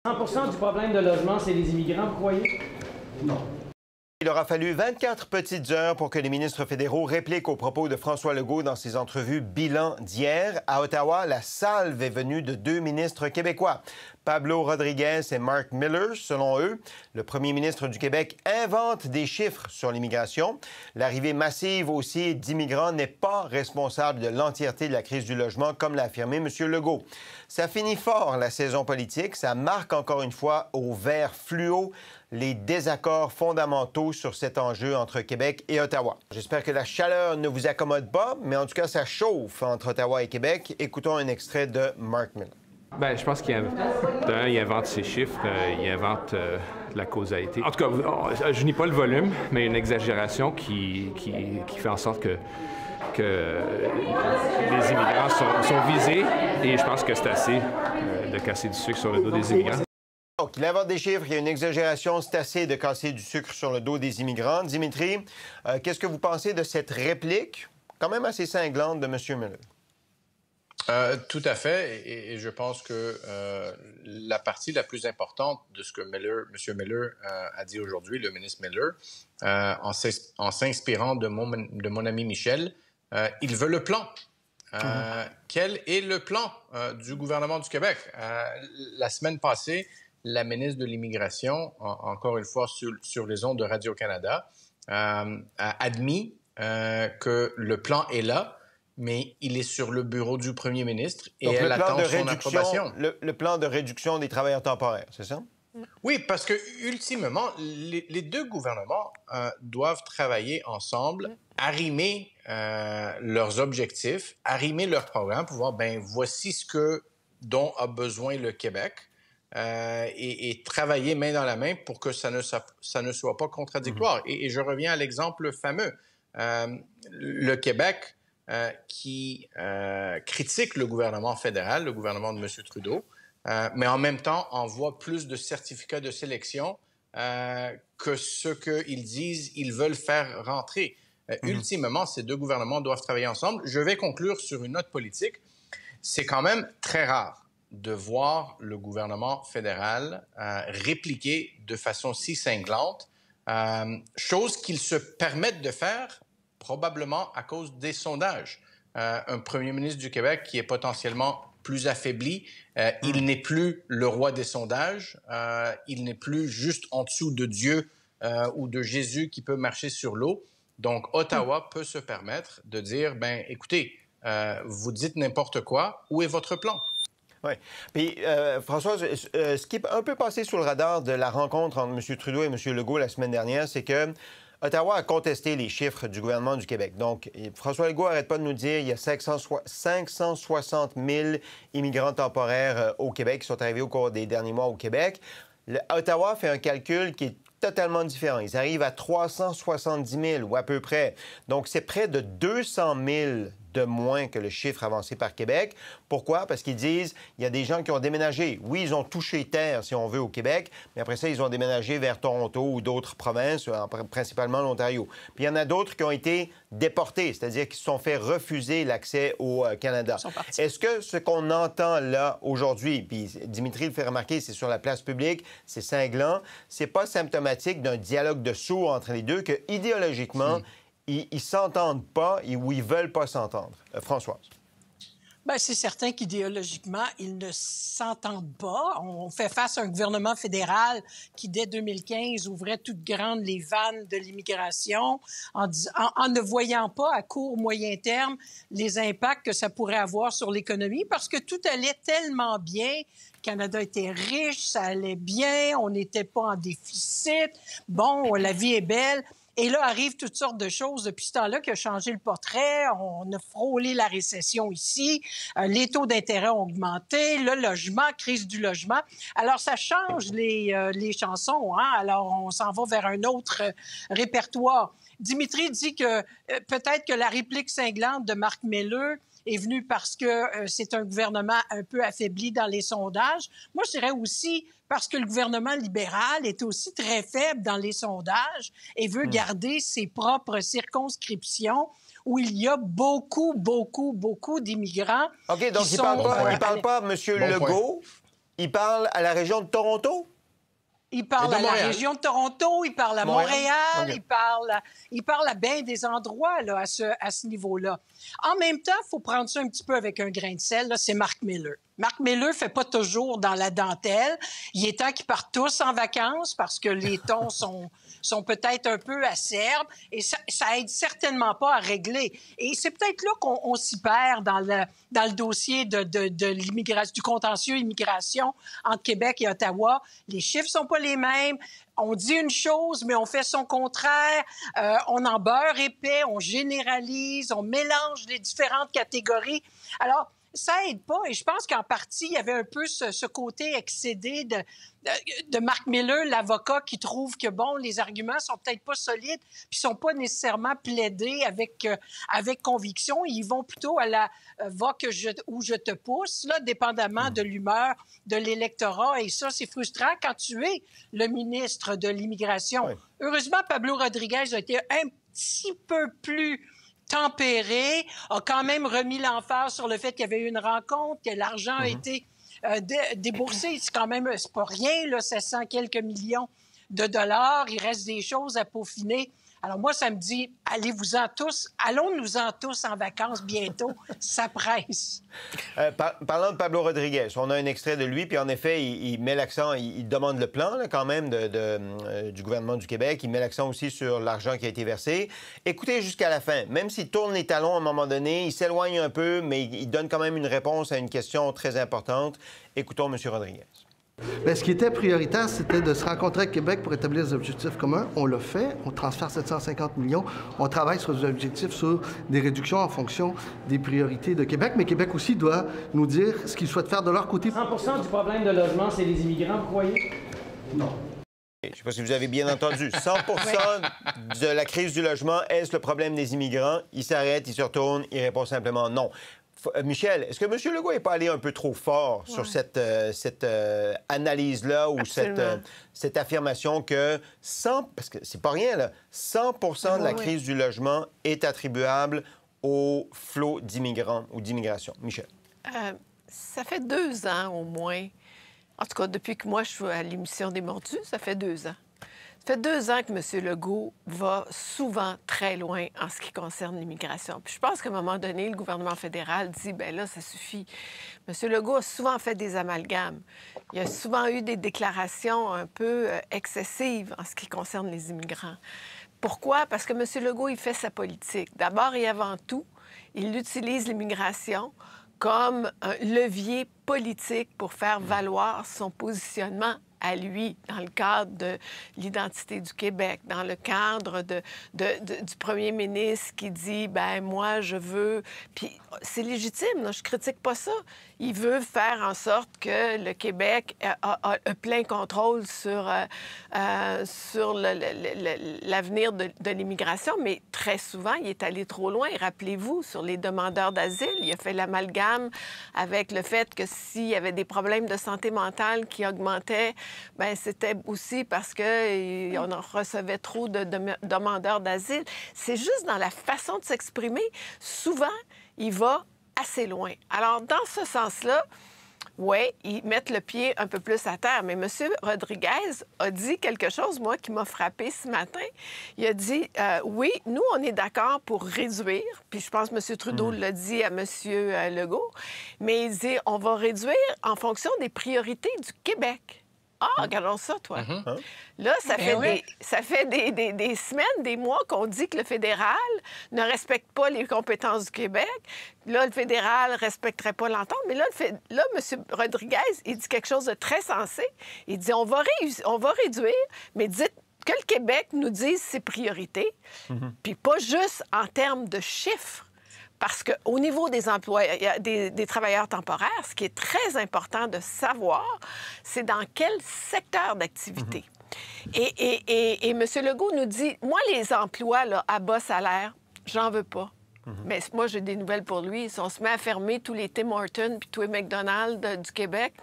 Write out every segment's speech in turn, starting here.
100% du problème de logement, c'est les immigrants, vous croyez? Non. Il aura fallu 24 petites heures pour que les ministres fédéraux répliquent aux propos de François Legault dans ses entrevues bilan d'hier. À Ottawa, la salve est venue de deux ministres québécois, Pablo Rodriguez et Mark Miller. Selon eux, le premier ministre du Québec invente des chiffres sur l'immigration. L'arrivée massive aussi d'immigrants n'est pas responsable de l'entièreté de la crise du logement, comme l'a affirmé M. Legault. Ça finit fort la saison politique. Ça marque encore une fois au vert fluo les désaccords fondamentaux sur cet enjeu entre Québec et Ottawa. J'espère que la chaleur ne vous accommode pas, mais en tout cas, ça chauffe entre Ottawa et Québec. Écoutons un extrait de Mark Miller. Bien, je pense qu'il invente ses chiffres, il invente la causalité. En tout cas, je nie pas le volume, mais une exagération qui fait en sorte que les immigrants sont visés, et je pense que c'est assez de casser du sucre sur le dos des immigrants. Donc, il invente des chiffres, il y a une exagération, c'est assez de casser du sucre sur le dos des immigrants. Dimitri, qu'est-ce que vous pensez de cette réplique, quand même assez cinglante, de M. Miller? Tout à fait, et je pense que la partie la plus importante de ce que M. Miller a dit aujourd'hui, le ministre Miller, en s'inspirant de mon ami Michel, il veut le plan. Quel est le plan du gouvernement du Québec? La semaine passée, la ministre de l'Immigration, encore une fois sur les ondes de Radio-Canada, a admis que le plan est là, mais il est sur le bureau du premier ministre et donc, elle attend son approbation. Le plan de réduction des travailleurs temporaires, c'est ça? Oui, parce que ultimement, les deux gouvernements doivent travailler ensemble, arrimer leurs objectifs, arrimer leurs programmes pour voir, ben voici dont a besoin le Québec. Et travailler main dans la main pour que ça ne soit pas contradictoire. Et je reviens à l'exemple fameux. Le Québec qui critique le gouvernement fédéral, le gouvernement de M. Trudeau, mais en même temps envoie plus de certificats de sélection que ce qu'ils disent ils veulent faire rentrer. Ultimement, ces deux gouvernements doivent travailler ensemble. Je vais conclure sur une note politique. C'est quand même très rare de voir le gouvernement fédéral répliquer de façon si cinglante, chose qu'ils se permettent de faire probablement à cause des sondages. Un premier ministre du Québec qui est potentiellement plus affaibli, il n'est plus le roi des sondages, il n'est plus juste en dessous de Dieu ou de Jésus qui peut marcher sur l'eau. Donc, Ottawa peut se permettre de dire, ben écoutez, vous dites n'importe quoi, où est votre plan? Oui. Puis, François, ce qui est un peu passé sous le radar de la rencontre entre M. Trudeau et M. Legault la semaine dernière, c'est que Ottawa a contesté les chiffres du gouvernement du Québec. Donc, François Legault n'arrête pas de nous dire qu'il y a 560 000 immigrants temporaires au Québec qui sont arrivés au cours des derniers mois au Québec. Ottawa fait un calcul qui est totalement différent. Ils arrivent à 370 000 ou à peu près. Donc, c'est près de 200 000 de moins que le chiffre avancé par Québec. Pourquoi? Parce qu'ils disent il y a des gens qui ont déménagé. Oui, ils ont touché terre, si on veut, au Québec, mais après ça, ils ont déménagé vers Toronto ou d'autres provinces, principalement l'Ontario. Puis il y en a d'autres qui ont été déportés, c'est-à-dire qui se sont fait refuser l'accès au Canada. Est-ce que ce qu'on entend là aujourd'hui, puis Dimitri le fait remarquer, c'est sur la place publique, c'est cinglant, c'est pas symptomatique d'un dialogue de sourds entre les deux, que idéologiquement, ils s'entendent pas ou ils veulent pas s'entendre. Françoise. Bien, c'est certain qu'idéologiquement, ils ne s'entendent pas. On fait face à un gouvernement fédéral qui, dès 2015, ouvrait toutes grandes les vannes de l'immigration en ne voyant pas à court, moyen terme les impacts que ça pourrait avoir sur l'économie parce que tout allait tellement bien. Le Canada était riche, ça allait bien, on n'était pas en déficit. Bon, la vie est belle. Et là, arrivent toutes sortes de choses depuis ce temps-là qui a changé le portrait. On a frôlé la récession ici. Les taux d'intérêt ont augmenté. Le logement, crise du logement. Alors, ça change les chansons, hein? Alors, on s'en va vers un autre répertoire. Dimitri dit que peut-être que la réplique cinglante de Mark Miller est venue parce que c'est un gouvernement un peu affaibli dans les sondages. Moi, je dirais aussi parce que le gouvernement libéral est aussi très faible dans les sondages et veut garder ses propres circonscriptions où il y a beaucoup d'immigrants. OK, donc il ne parle pas, M. Legault. il parle à la région de Toronto? Il parle à la région de Toronto, il parle à Montréal, okay. il parle à bien des endroits là, à ce niveau-là. En même temps, il faut prendre ça un petit peu avec un grain de sel. Là, c'est Marc Miller. Marc Miller ne fait pas toujours dans la dentelle. Il est temps qu'ils partent tous en vacances parce que les tons sont peut-être un peu acerbes et ça aide certainement pas à régler. Et c'est peut-être là qu'on s'y perd dans le dossier de l'immigration, du contentieux immigration entre Québec et Ottawa. Les chiffres sont pas les mêmes. On dit une chose, mais on fait son contraire. On en beurre épais, on généralise, on mélange les différentes catégories. Alors, ça aide pas. Et je pense qu'en partie, il y avait un peu ce côté excédé de Marc Miller, l'avocat, qui trouve que, bon, les arguments sont peut-être pas solides puis sont pas nécessairement plaidés avec conviction. Ils vont plutôt à la va où je te pousse, là, dépendamment de l'humeur de l'électorat. Et ça, c'est frustrant quand tu es le ministre de l'Immigration. Oui. Heureusement, Pablo Rodriguez a été un petit peu plus tempéré, a quand même remis l'emphase sur le fait qu'il y avait eu une rencontre, que l'argent a été déboursé. C'est quand même, c'est pas rien, là, 700 quelques millions de dollars. Il reste des choses à peaufiner. Alors moi, ça me dit, allons-nous-en tous en vacances bientôt. Ça presse. Parlant de Pablo Rodriguez, on a un extrait de lui, puis en effet, il met l'accent, il demande le plan là, quand même du gouvernement du Québec. Il met l'accent aussi sur l'argent qui a été versé. Écoutez jusqu'à la fin. Même s'il tourne les talons à un moment donné, il s'éloigne un peu, mais il donne quand même une réponse à une question très importante. Écoutons M. Rodriguez. Bien, ce qui était prioritaire, c'était de se rencontrer avec Québec pour établir des objectifs communs. On l'a fait. On transfère 750 millions. On travaille sur des objectifs sur des réductions en fonction des priorités de Québec. Mais Québec aussi doit nous dire ce qu'ils souhaitent faire de leur côté. 100% du problème de logement, c'est les immigrants, vous croyez? Non. Je ne sais pas si vous avez bien entendu. 100% de la crise du logement, est-ce le problème des immigrants? Il s'arrête, il se retourne, il répond simplement non. Michel, est-ce que M. Legault n'est pas allé un peu trop fort sur cette analyse-là ou cette affirmation que parce que c'est pas rien, là, 100% de la crise du logement est attribuable au flot d'immigrants ou d'immigration? Michel. Ça fait 2 ans au moins. En tout cas, depuis que moi je suis à l'émission des Mordus, ça fait 2 ans. Ça fait 2 ans que M. Legault va souvent très loin en ce qui concerne l'immigration. Puis je pense qu'à un moment donné, le gouvernement fédéral dit, bien là, ça suffit. M. Legault a souvent fait des amalgames. Il y a souvent eu des déclarations un peu excessives en ce qui concerne les immigrants. Pourquoi? Parce que M. Legault, il fait sa politique. D'abord et avant tout, il utilise l'immigration comme un levier politique pour faire valoir son positionnement à lui, dans le cadre de l'identité du Québec, dans le cadre du premier ministre qui dit, ben moi, je veux... Puis c'est légitime, là, je critique pas ça. Il veut faire en sorte que le Québec a plein contrôle sur l'avenir de l'immigration, mais très souvent, il est allé trop loin. Rappelez-vous, sur les demandeurs d'asile, il a fait l'amalgame avec le fait que s'il y avait des problèmes de santé mentale qui augmentaient, bien, c'était aussi parce qu'on en recevait trop de demandeurs d'asile. C'est juste dans la façon de s'exprimer. Souvent, il va assez loin. Alors, dans ce sens-là, oui, ils mettent le pied un peu plus à terre. Mais M. Rodriguez a dit quelque chose, moi, qui m'a frappée ce matin. Il a dit, oui, nous, on est d'accord pour réduire, puis je pense que M. Trudeau l'a dit à M. Legault, mais il dit, on va réduire en fonction des priorités du Québec. Ah, regardons ça, toi. Là, ça fait des semaines, des mois qu'on dit que le fédéral ne respecte pas les compétences du Québec. Là, le fédéral ne respecterait pas l'entente. Mais là, M. Rodriguez, il dit quelque chose de très sensé. Il dit, on va réduire, mais dites que le Québec nous dise ses priorités, puis pas juste en termes de chiffres. Parce qu'au niveau des emplois, des travailleurs temporaires, ce qui est très important de savoir, c'est dans quel secteur d'activité. Et M. Legault nous dit, moi, les emplois là, à bas salaire, j'en veux pas. Mais moi, j'ai des nouvelles pour lui. Si on se met à fermer tous les Tim Hortons puis tous les McDonald's du Québec,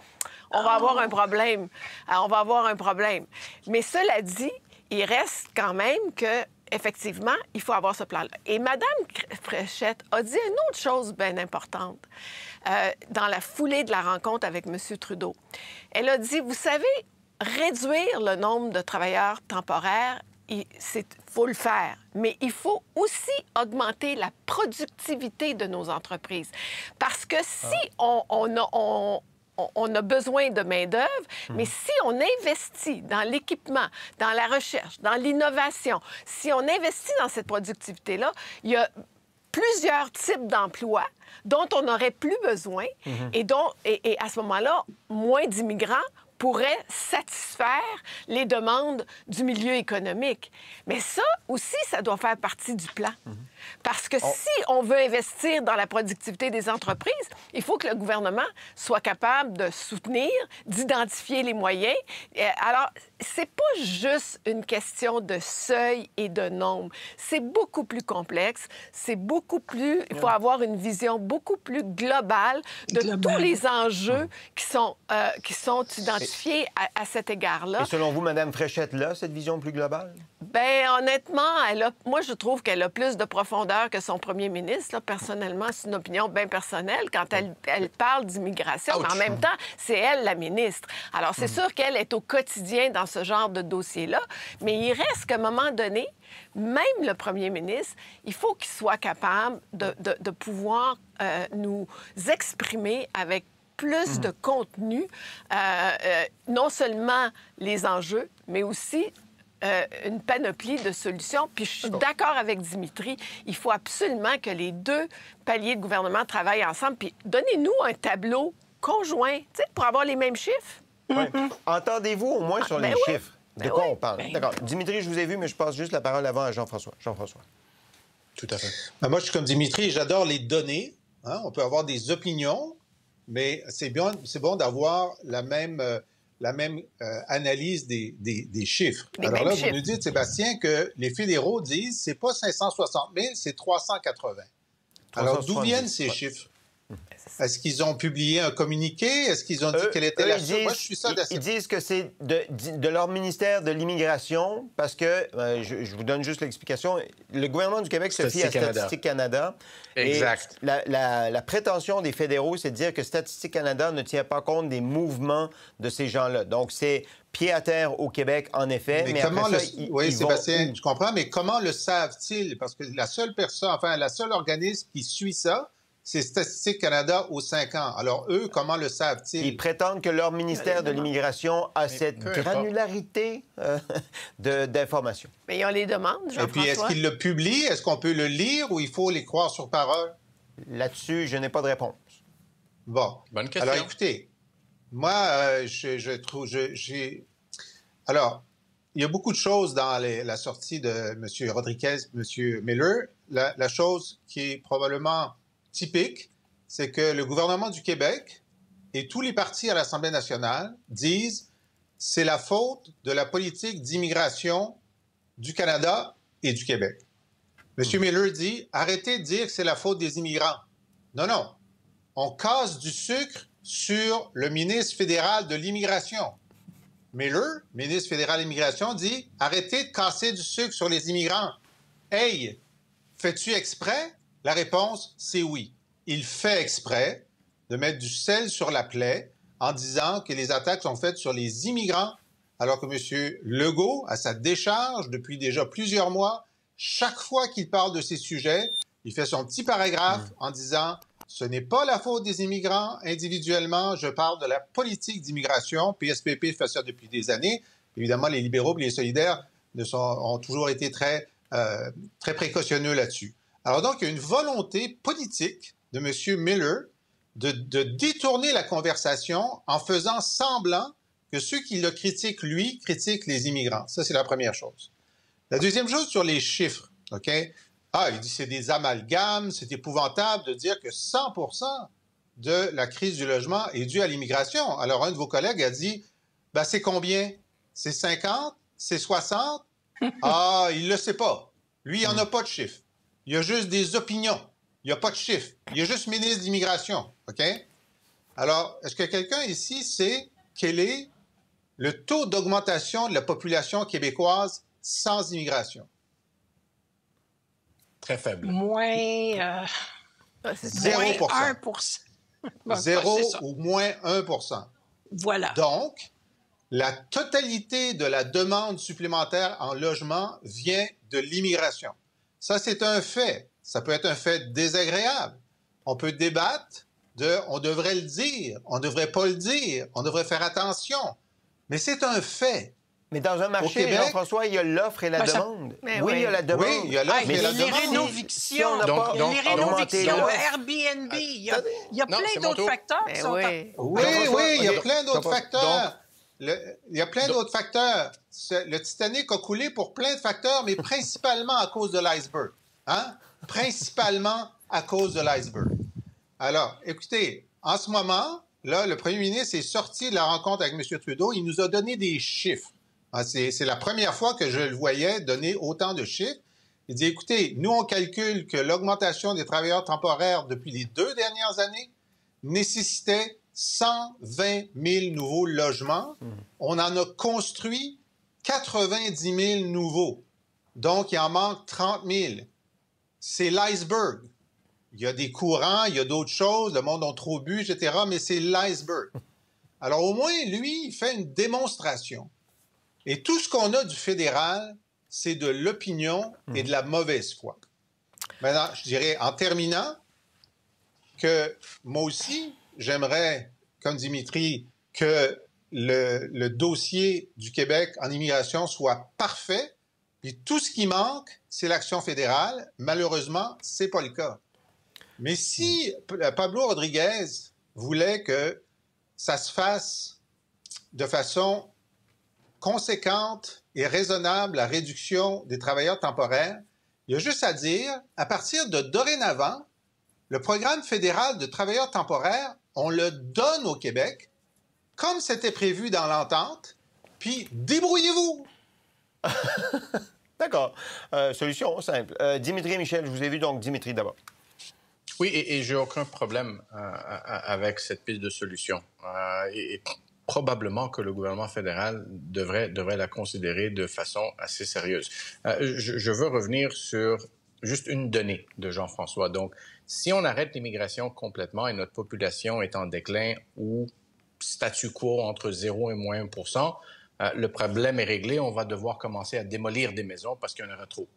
on va avoir un problème. On va avoir un problème. Mais cela dit, il reste quand même que effectivement, il faut avoir ce plan-là. Et Mme Fréchette a dit une autre chose bien importante dans la foulée de la rencontre avec M. Trudeau. Elle a dit, vous savez, réduire le nombre de travailleurs temporaires, il faut le faire, mais il faut aussi augmenter la productivité de nos entreprises. Parce que si on a besoin de main-d'œuvre, mais si on investit dans l'équipement, dans la recherche, dans l'innovation, si on investit dans cette productivité-là, il y a plusieurs types d'emplois dont on n'aurait plus besoin et à ce moment-là, moins d'immigrants pourraient satisfaire les demandes du milieu économique. Mais ça aussi, ça doit faire partie du plan. Parce que si on veut investir dans la productivité des entreprises, il faut que le gouvernement soit capable de soutenir, d'identifier les moyens. Alors, c'est pas juste une question de seuil et de nombre. C'est beaucoup plus complexe. C'est beaucoup plus... Il faut avoir une vision beaucoup plus globale de tous les enjeux qui sont identifiés à cet égard-là. Et selon vous, Mme Fréchette, là, cette vision plus globale? Bien, honnêtement, moi, je trouve qu'elle a plus de profondeur que son premier ministre. Là. Personnellement, c'est une opinion bien personnelle quand elle parle d'immigration. Mais en même temps, c'est elle, la ministre. Alors, c'est sûr qu'elle est au quotidien dans ce genre de dossier-là. Mais il reste qu'à un moment donné, même le premier ministre, il faut qu'il soit capable de pouvoir nous exprimer avec plus de contenu, non seulement les enjeux, mais aussi une panoplie de solutions. Puis je suis d'accord avec Dimitri, il faut absolument que les deux paliers de gouvernement travaillent ensemble. Puis donnez-nous un tableau conjoint, tu sais, pour avoir les mêmes chiffres. Ouais. Entendez-vous au moins sur les chiffres? De quoi on parle? D'accord. Dimitri, je vous ai vu, mais je passe juste la parole avant à Jean-François. Jean-François. Tout à fait. Ben, moi, je suis comme Dimitri, j'adore les données. Hein? On peut avoir des opinions, mais c'est bon d'avoir la même analyse des chiffres. Alors là, vous nous dites, Sébastien, que les fédéraux disent c'est pas 560 000, c'est 380. Alors, d'où viennent ces chiffres? Est-ce qu'ils ont publié un communiqué? Est-ce qu'ils ont dit quelle était la source? Moi, je suis ça Ils disent que c'est de leur ministère de l'Immigration, parce que, je vous donne juste l'explication, le gouvernement du Québec se fie à Statistique Canada. Exact. Et la prétention des fédéraux, c'est de dire que Statistique Canada ne tient pas compte des mouvements de ces gens-là. Donc, c'est pied à terre au Québec, en effet. Mais comment oui, Sébastien, je comprends, mais comment le savent-ils? Parce que la seule organisme qui suit ça, c'est Statistique Canada aux 5 ans. Alors, eux, comment le savent-ils? Ils prétendent que leur ministère de l'Immigration a cette granularité d'informations. Mais on les demande, Jean-François. Et puis, est-ce qu'ils le publient? Est-ce qu'on peut le lire ou il faut les croire sur parole? Là-dessus, je n'ai pas de réponse. Bon. Bonne question. Alors, écoutez, moi, je trouve... Alors, il y a beaucoup de choses dans la sortie de M. Rodriguez, M. Miller. La chose qui est probablement typique, c'est que le gouvernement du Québec et tous les partis à l'Assemblée nationale disent c'est la faute de la politique d'immigration du Canada et du Québec. M. Miller dit arrêtez de dire que c'est la faute des immigrants. Non, non. On casse du sucre sur le ministre fédéral de l'Immigration. Miller, ministre fédéral de l'Immigration, dit arrêtez de casser du sucre sur les immigrants. Hey, fais-tu exprès? La réponse, c'est oui. Il fait exprès de mettre du sel sur la plaie en disant que les attaques sont faites sur les immigrants, alors que M. Legault, à sa décharge depuis déjà plusieurs mois, chaque fois qu'il parle de ces sujets, il fait son petit paragraphe en disant « Ce n'est pas la faute des immigrants individuellement, je parle de la politique d'immigration. » PSPP fait ça depuis des années. Évidemment, les libéraux et les solidaires ont toujours été très précautionneux là-dessus. Alors donc, il y a une volonté politique de M. Miller de détourner la conversation en faisant semblant que ceux qui le critiquent, lui, critiquent les immigrants. Ça, c'est la première chose. La deuxième chose sur les chiffres, OK? Il dit c'est des amalgames, c'est épouvantable de dire que 100% de la crise du logement est due à l'immigration. Alors, un de vos collègues a dit, c'est combien? C'est 50? C'est 60? Il ne le sait pas. Lui, il n'en a pas de chiffres. Il y a juste des opinions. Il n'y a pas de chiffres. Il y a juste ministre de l'Immigration. OK? Alors, est-ce que quelqu'un ici sait quel est le taux d'augmentation de la population québécoise sans immigration? très faible. C'est 0%. 1%. Bon, 0 c'est ça. ou moins 1%. Voilà. Donc, la totalité de la demande supplémentaire en logement vient de l'immigration. Ça, c'est un fait. Ça peut être un fait désagréable. On peut débattre on devrait le dire, on ne devrait pas le dire, on devrait faire attention. Mais c'est un fait. Mais dans un marché, Québec, Jean-François, il y a l'offre et la demande. Oui, il y a la demande. Oui, il y a l'offre et la les demande. rénovictions, Si on n'a pas les rénovictions, augmenté Airbnb, il y a plein d'autres facteurs qui sont... Oui, il y a plein d'autres facteurs. Il y a plein d'autres facteurs. Le Titanic a coulé pour plein de facteurs, mais principalement à cause de l'iceberg. Hein? Principalement à cause de l'iceberg. Alors, écoutez, en ce moment, là, le premier ministre est sorti de la rencontre avec M. Trudeau. Il nous a donné des chiffres. C'est la première fois que je le voyais donner autant de chiffres. Il dit, écoutez, nous, on calcule que l'augmentation des travailleurs temporaires depuis les 2 dernières années nécessitait 120 000 nouveaux logements. On en a construit 90 000 nouveaux. Donc, il en manque 30 000. C'est l'iceberg. Il y a des courants, il y a d'autres choses, le monde a trop bu, etc., mais c'est l'iceberg. Alors, au moins, lui, il fait une démonstration. Et tout ce qu'on a du fédéral, c'est de l'opinion et de la mauvaise foi. Maintenant, je dirais, en terminant, que moi aussi, j'aimerais, comme Dimitri, que le dossier du Québec en immigration soit parfait. Puis tout ce qui manque, c'est l'action fédérale. Malheureusement, c'est pas le cas. Mais si Pablo Rodriguez voulait que ça se fasse de façon conséquente et raisonnable, la réduction des travailleurs temporaires, il y a juste à dire, à partir de dorénavant, le programme fédéral de travailleurs temporaires, on le donne au Québec, comme c'était prévu dans l'entente, puis débrouillez-vous! D'accord. Solution simple. Dimitri et Michel, je vous ai vu, donc Dimitri d'abord. Oui, et j'ai aucun problème avec cette piste de solution. Et probablement que le gouvernement fédéral devrait la considérer de façon assez sérieuse. Je veux revenir sur juste une donnée de Jean-François. Donc, si on arrête l'immigration complètement et notre population est en déclin ou statu quo entre 0 et moins 1%, le problème est réglé. On va devoir commencer à démolir des maisons parce qu'il y en aura trop.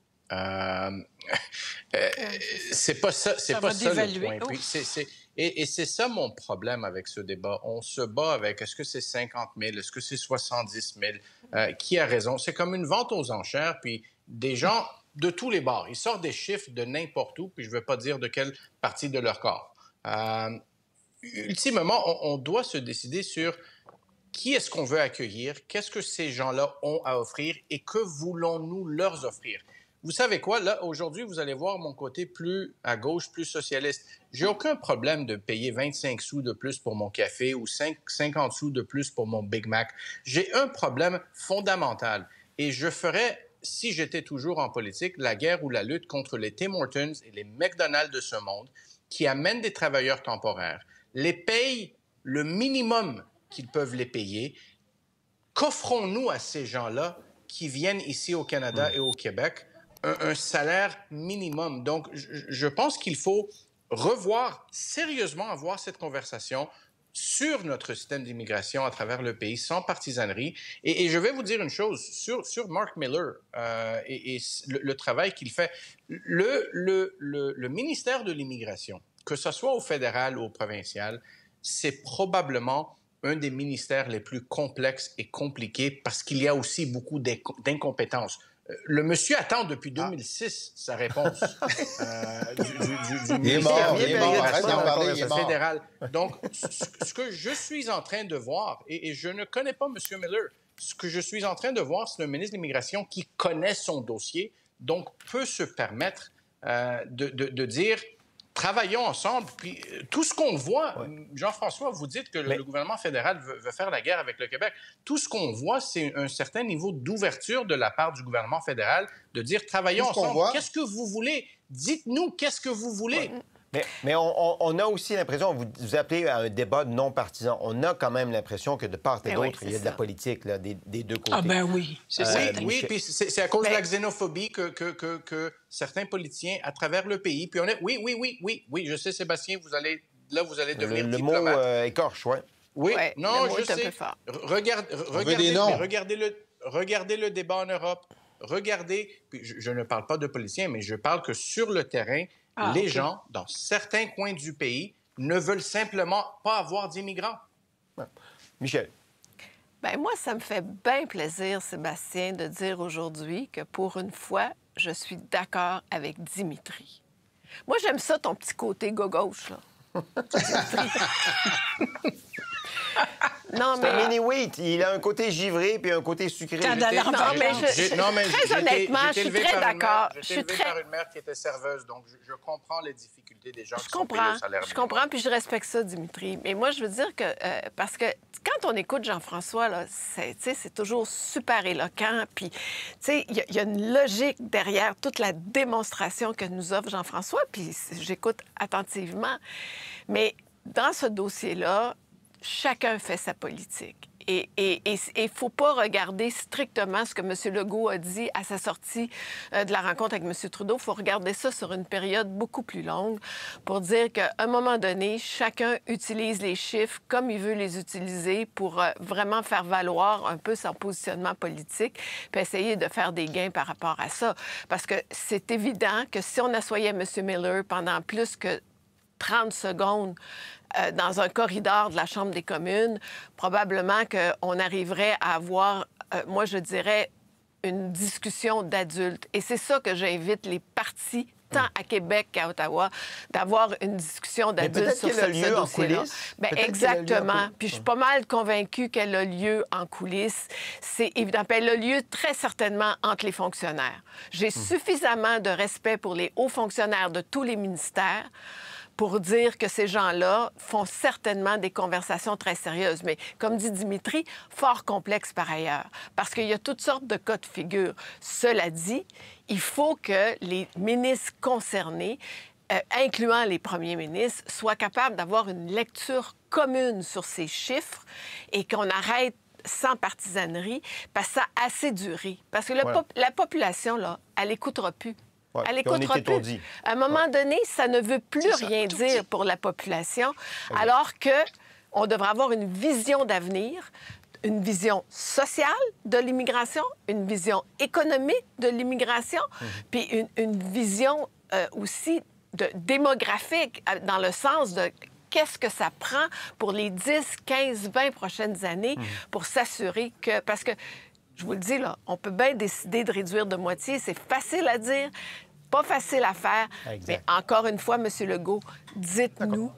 C'est pas ça le point. Puis et c'est ça mon problème avec ce débat. On se bat avec est-ce que c'est 50 000, est-ce que c'est 70 000, qui a raison? C'est comme une vente aux enchères, puis des gens de tous les bords, ils sortent des chiffres de n'importe où, puis je ne veux pas dire de quelle partie de leur corps. Ultimement, on doit se décider sur qui est-ce qu'on veut accueillir, qu'est-ce que ces gens-là ont à offrir et que voulons-nous leur offrir. Vous savez quoi? Là, aujourd'hui, vous allez voir mon côté plus à gauche, plus socialiste. J'ai aucun problème de payer 25 sous de plus pour mon café ou 50 sous de plus pour mon Big Mac. J'ai un problème fondamental et je ferais, si j'étais toujours en politique, la guerre ou la lutte contre les Tim Hortons et les McDonald's de ce monde qui amènent des travailleurs temporaires, les payent le minimum qu'ils peuvent les payer. Qu'offrons-nous à ces gens-là qui viennent ici au Canada et au Québec? Un salaire minimum. Donc, je pense qu'il faut sérieusement avoir cette conversation sur notre système d'immigration à travers le pays, sans partisanerie. Et je vais vous dire une chose, sur Mark Miller et le travail qu'il fait, le ministère de l'immigration, que ce soit au fédéral ou au provincial, c'est probablement un des ministères les plus complexes et compliqués parce qu'il y a aussi beaucoup d'incompétences. Le monsieur attend depuis 2006 sa réponse du ministère fédéral. Donc, ce que je suis en train de voir, et je ne connais pas M. Miller, ce que je suis en train de voir, c'est un ministre de l'Immigration qui connaît son dossier, donc peut se permettre de dire travaillons ensemble. Puis tout ce qu'on voit, Jean-François, vous dites que le gouvernement fédéral veut faire la guerre avec le Québec. Tout ce qu'on voit, c'est un certain niveau d'ouverture de la part du gouvernement fédéral de dire travaillons ensemble. Qu'est-ce que vous voulez? Dites-nous qu'est-ce que vous voulez. Mais on a aussi l'impression, vous appelez à un débat non partisan, on a quand même l'impression que de part et d'autre, il y a de la politique là, des deux côtés. Ah ben oui, c'est ça. Oui, puis c'est à cause de la xénophobie que certains politiciens à travers le pays, puis on est... Oui, je sais, Sébastien, vous allez devenir diplomate. Le mot écorche, oui. Oui, ouais, non, je sais. Regardez le débat en Europe. Regardez, puis je ne parle pas de politiciens, mais je parle que sur le terrain, les gens, dans certains coins du pays, ne veulent simplement pas avoir d'immigrants. Ouais. Michel. Bien, moi, ça me fait bien plaisir, Sébastien, de dire aujourd'hui que pour une fois, je suis d'accord avec Dimitri. Moi, j'aime ça, ton petit côté gauche, là. Non, c'est un mini-wheat. Il a un côté givré puis un côté sucré. Très honnêtement, je suis très d'accord. Je suis élevé par une mère qui était serveuse, donc je comprends les difficultés des gens qui sont payés au salaire minimum. Je comprends, puis je respecte ça, Dimitri. Mais moi, je veux dire que... parce que quand on écoute Jean-François, là, c'est toujours super éloquent. Puis, tu sais, il y a une logique derrière toute la démonstration que nous offre Jean-François, puis j'écoute attentivement. Mais dans ce dossier-là, chacun fait sa politique. Et il ne faut pas regarder strictement ce que M. Legault a dit à sa sortie de la rencontre avec M. Trudeau. Il faut regarder ça sur une période beaucoup plus longue pour dire qu'à un moment donné, chacun utilise les chiffres comme il veut les utiliser pour vraiment faire valoir un peu son positionnement politique puis essayer de faire des gains par rapport à ça. Parce que c'est évident que si on assoyait M. Miller pendant plus que 30 secondes dans un corridor de la Chambre des communes, probablement qu'on arriverait à avoir, moi je dirais, une discussion d'adultes. Et c'est ça que j'invite les partis, tant à Québec qu'à Ottawa, d'avoir une discussion d'adultes sur ce dossier-là. Bien, exactement. Puis je suis pas mal convaincue qu'elle a lieu en coulisses. C'est évident. Puis elle a lieu très certainement entre les fonctionnaires. J'ai suffisamment de respect pour les hauts fonctionnaires de tous les ministères pour dire que ces gens-là font certainement des conversations très sérieuses. Mais, comme dit Dimitri, fort complexe par ailleurs, parce qu'il y a toutes sortes de cas de figure. Cela dit, il faut que les ministres concernés, incluant les premiers ministres, soient capables d'avoir une lecture commune sur ces chiffres et qu'on arrête sans partisanerie, parce que ça a assez duré. Parce que la population, là, elle n'écoutera plus. Ouais, elle n'écoutera plus. À un moment donné, ça ne veut plus rien dire pour la population, alors qu'on devrait avoir une vision d'avenir, une vision sociale de l'immigration, une vision économique de l'immigration, puis une vision aussi démographique, dans le sens de qu'est-ce que ça prend pour les 10, 15, 20 prochaines années pour s'assurer que... Parce que je vous le dis, là, on peut bien décider de réduire de moitié. C'est facile à dire, pas facile à faire. Exact. Mais encore une fois, M. Legault, dites-nous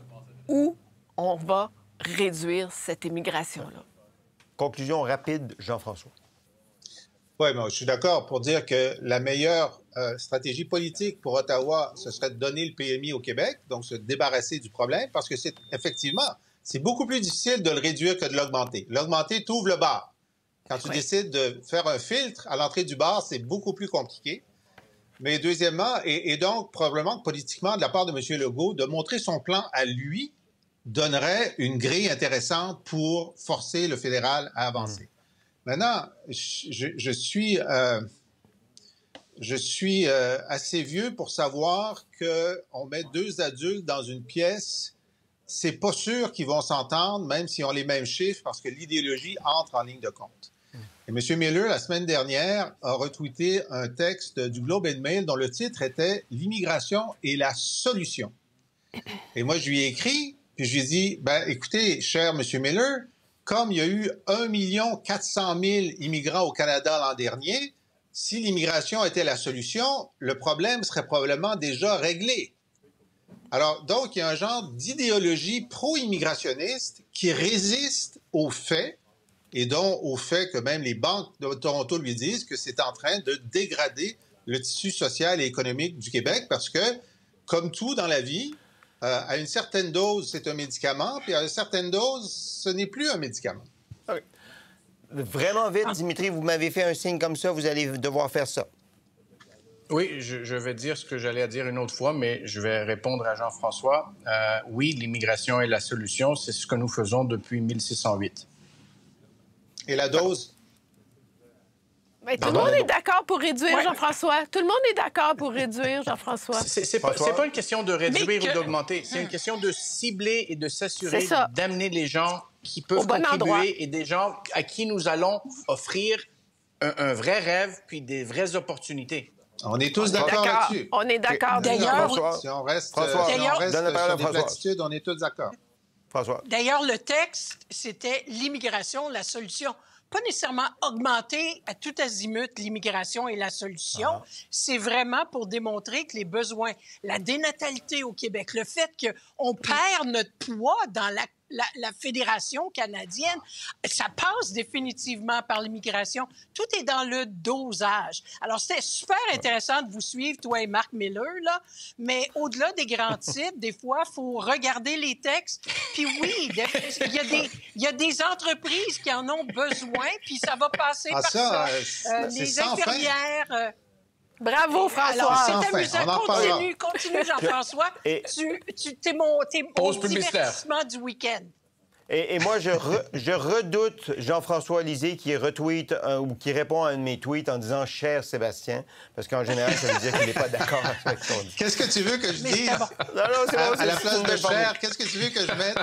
où on va réduire cette immigration-là. Conclusion rapide, Jean-François. Oui, mais je suis d'accord pour dire que la meilleure stratégie politique pour Ottawa, ce serait de donner le PMI au Québec, donc se débarrasser du problème, parce que c'est beaucoup plus difficile de le réduire que de l'augmenter. L'augmenter, t'ouvre le bar. Quand tu décides de faire un filtre à l'entrée du bar, c'est beaucoup plus compliqué. Mais deuxièmement, et donc probablement politiquement de la part de M. Legault, de montrer son plan à lui donnerait une grille intéressante pour forcer le fédéral à avancer. Maintenant, je suis assez vieux pour savoir qu'on met deux adultes dans une pièce, c'est pas sûr qu'ils vont s'entendre, même s'ils ont les mêmes chiffres, parce que l'idéologie entre en ligne de compte. Et M. Miller, la semaine dernière, a retweeté un texte du Globe and Mail dont le titre était « L'immigration est la solution ». Et moi, je lui ai écrit, puis je lui ai dit, écoutez, cher M. Miller, comme il y a eu 1 400 000 immigrants au Canada l'an dernier, si l'immigration était la solution, le problème serait probablement déjà réglé. Alors, donc, il y a un genre d'idéologie pro-immigrationniste qui résiste aux faits, et dont au fait que même les banques de Toronto lui disent que c'est en train de dégrader le tissu social et économique du Québec, parce que, comme tout dans la vie, à une certaine dose, c'est un médicament, puis à une certaine dose, ce n'est plus un médicament. Okay. Vraiment vite, Dimitri, vous m'avez fait un signe comme ça, vous allez devoir faire ça. Oui, je vais dire ce que j'allais dire une autre fois, mais je vais répondre à Jean-François. Oui, l'immigration est la solution. C'est ce que nous faisons depuis 1608. Et la dose? Mais tout le monde est d'accord pour réduire, Jean-François. Tout le monde est d'accord pour réduire, Jean-François. C'est pas une question de réduire ou d'augmenter. C'est une question de cibler et de s'assurer d'amener les gens qui peuvent contribuer et des gens à qui nous allons offrir un vrai rêve puis des vraies opportunités. On est tous d'accord là-dessus. On est d'accord. D'ailleurs, si on reste, François, sur des platitudes, on est tous d'accord. François. D'ailleurs, le texte, c'était l'immigration, la solution. Pas nécessairement augmenter à tout azimut l'immigration et la solution. C'est vraiment pour démontrer que les besoins, la dénatalité au Québec, le fait qu'on perd notre poids dans la fédération canadienne, ça passe définitivement par l'immigration. Tout est dans le dosage. Alors, c'était super intéressant de vous suivre, toi et Marc Miller, là, mais au-delà des grands titres, des fois, il faut regarder les textes. Puis oui, il y a des entreprises qui en ont besoin, puis ça va passer par ça. Les infirmières... Bravo, François. Alors, c'est amusant. Continue, Jean-François. T'es mon divertissement du week-end. Et moi, je redoute Jean-François Lisée qui retweet ou qui répond à un de mes tweets en disant « Cher Sébastien », parce qu'en général, ça veut dire qu'il n'est pas d'accord avec ce qu'on dit. Qu'est-ce que tu veux que je dise? Non, c'est bon, à la place de « cher », qu'est-ce que tu veux que je mette?